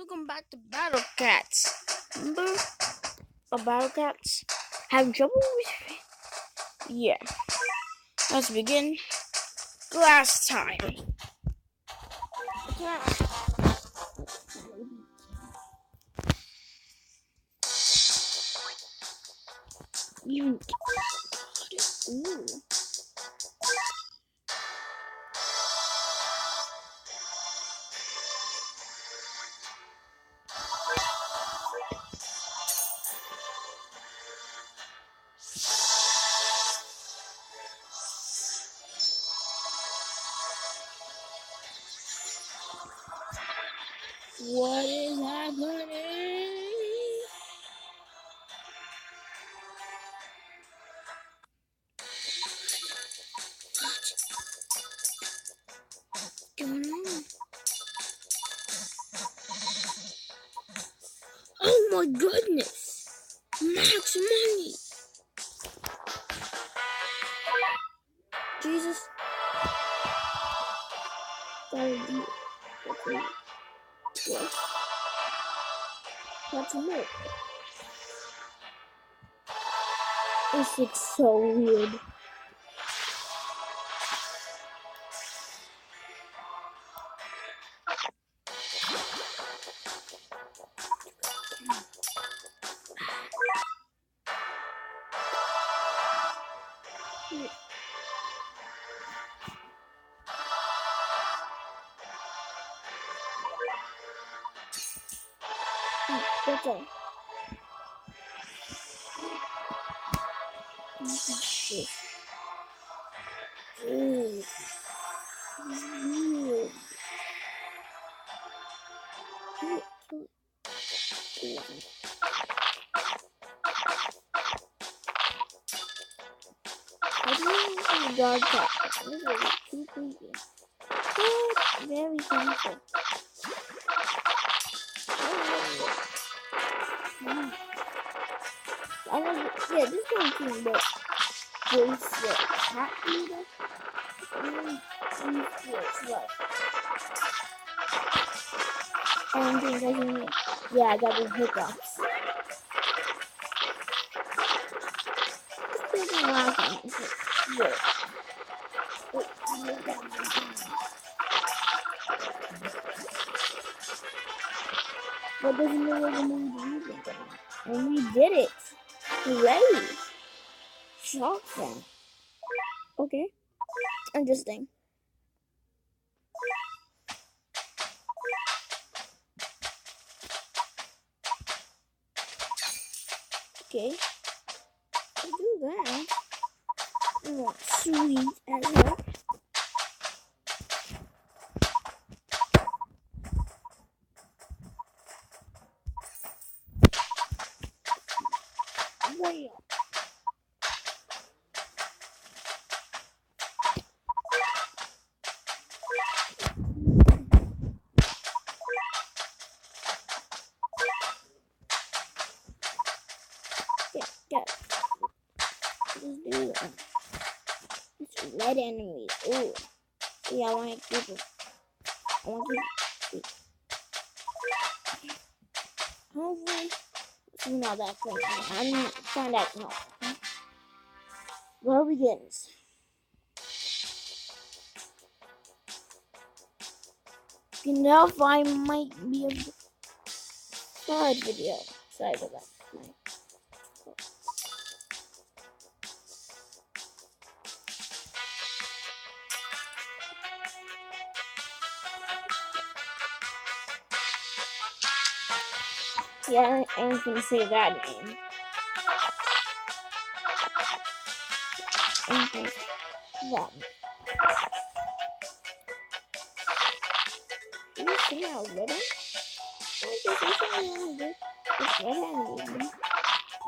welcome back to Battle Cats. Remember Battle Cats? Having trouble with? Yeah. Let's begin. Last time. You. Ooh. What is happening? What's going on? Oh my goodness! Max money! Jesus! That's more. This looks so weird. That's all. Ooh. Weird. I don't know the dog cat. This is too creepy. But very painful. I know, yeah, this one too, but there's the cat eater. And these what? I don't think I can. Yeah, I got the hiccups. This isn't laughing. Good. But doesn't know what the movie is. And we did it. Hooray! Shock them. Okay. Interesting. Okay. To do that, I want sweet as well. Way up. Yeah. Just do that. It's red enemies. Ooh. Yeah, I want to keep it. I want to keep it. Hopefully, it's not that crazy. I'm trying that now. Where begins? You know if I might be a side video. Sorry about that. Yeah, I ain't gonna say that name. Okay. That. You see how little? I guess I should this red-handed.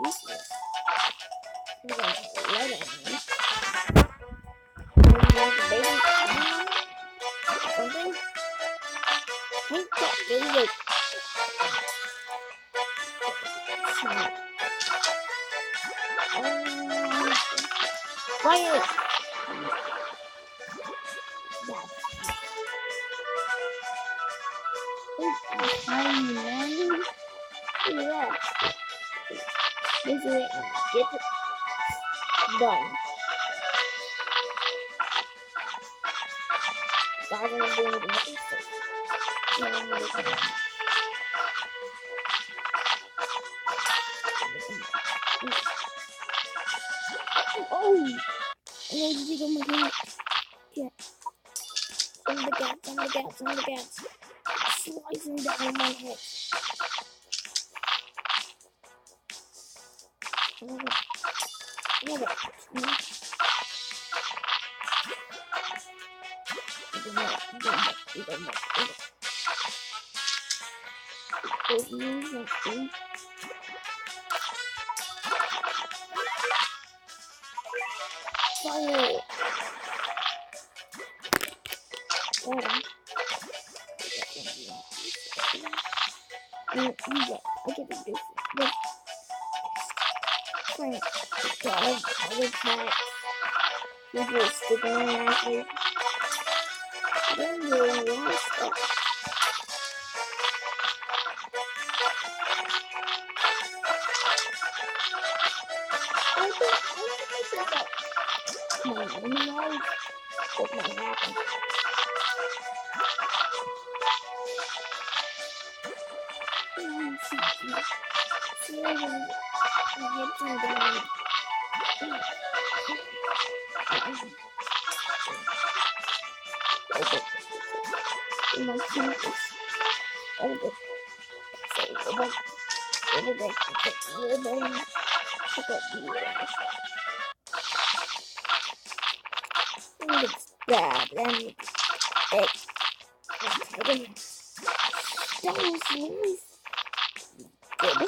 Useless. Red-handed. Baby. Something? Pink cat, baby. Fire! Basically, get it done. Guys, I'm doing it with this. Oh! And I just got my hand. Yeah. On the gaps. Slicing down my head. Another. Fire! I get this. Frank, dog, other cat, people sticking in my face. Then you're lost. I think that my nose what might happen. See, I get some down. My teeth is over. So, over there, pick up the it's bad, and it's okay. That was nice. Good.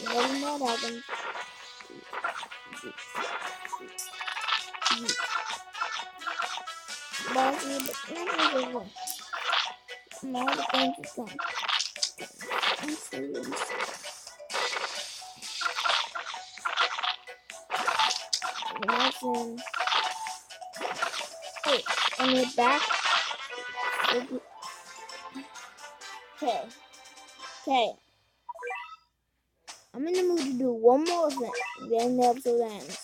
Open that album. Now the things is gone. I'm serious. Imagine. Hey, and we're back. Okay. I'm in the mood to do one more thing. Then the episode ends.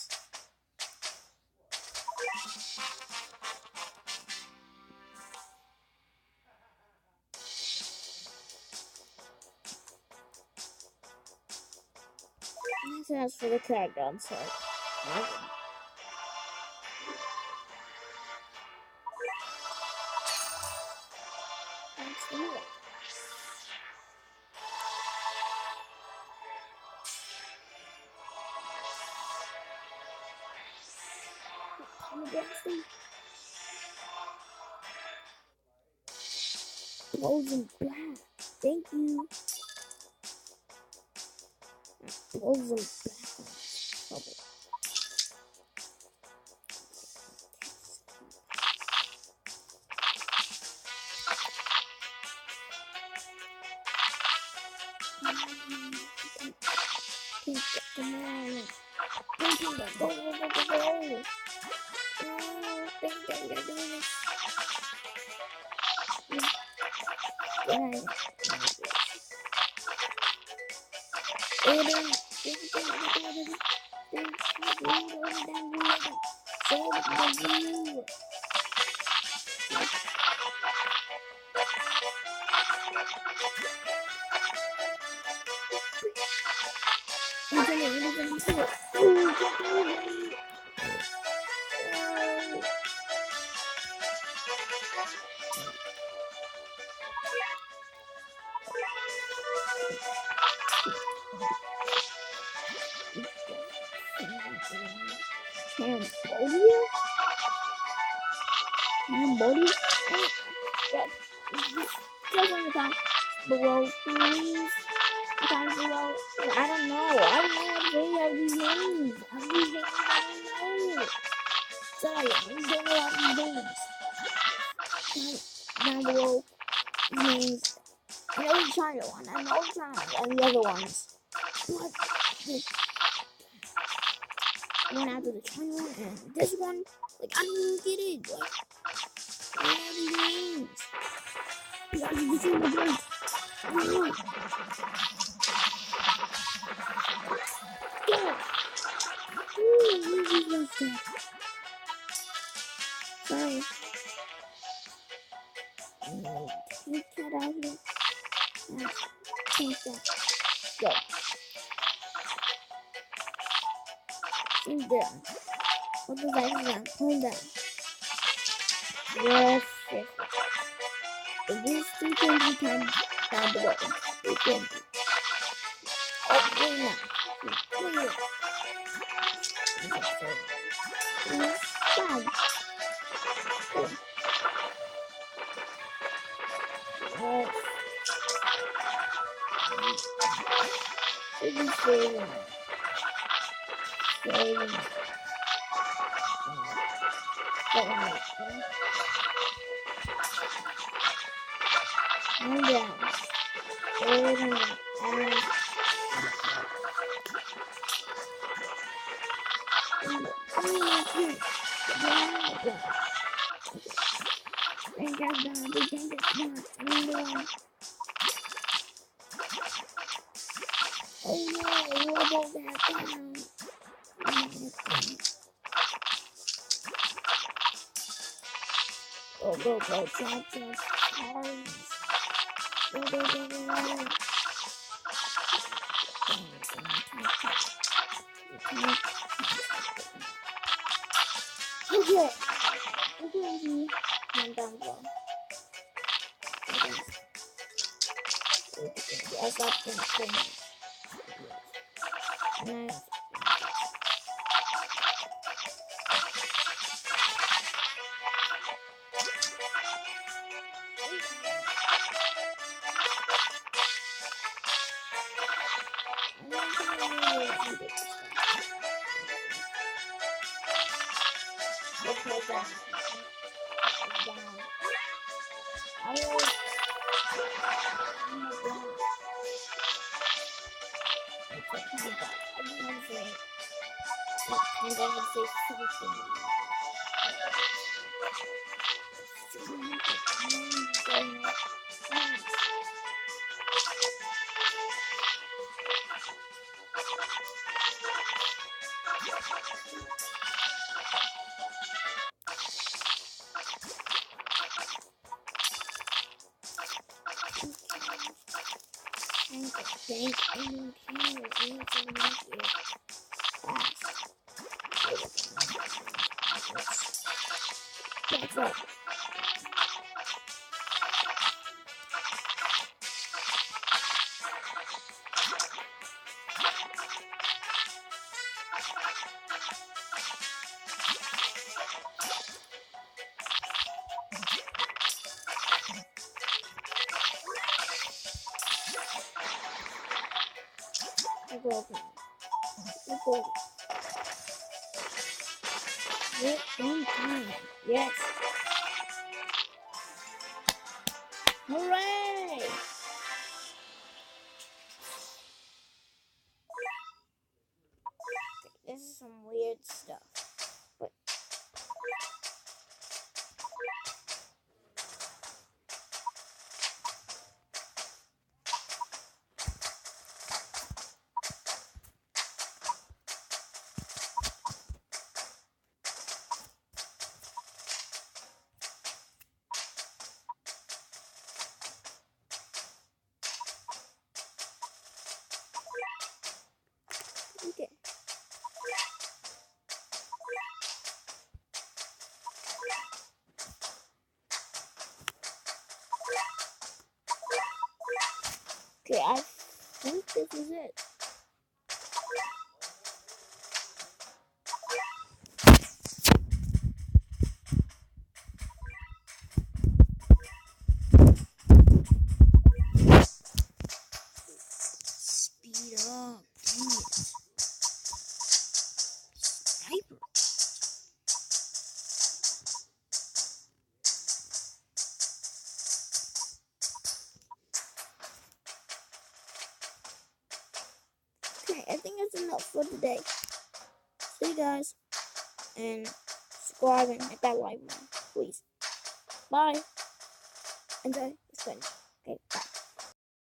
That's for the character, I'm sorry. Frozen black. Thank you. Frozen black. Below, please. Down below. I don't know how to say these names. I don't know. Sorry, I'm doing a lot of names. Down below names. I know the China one. I know China and the other ones. But one after the China one, and this one, like, I don't even get it. Like, what are these names? Yeah, you can see my birds. Oh, yeah. Ooh, where's these birds at? Sorry. Take that out here. Take that. Go. In there. What does that mean? Calm down. Yes, yes. If these two things you can down below, you can do. Oh, wait now. Clear. Flag. Oh, yes. Should be saving. Saving. Calm down. Calm down. And get down. We can get down. And down. Oh no, robo got down. Go, go, go, jump, jump, sorry. Go, go, go, go, go. Okay. Okay, I'm done, bro. Yes, I can sing. Nice. Okay, down. Down. I was down. I'm gonna say something. Thank you. That's it. Go. Yes. Hooray! This is some weird stuff. But okay. Okay, I think this is it. Speed up. Dang it. Sniper. Okay, I think that's enough for today. See you guys. And subscribe and hit that like button, please. Bye. Enjoy the spin. Okay, bye.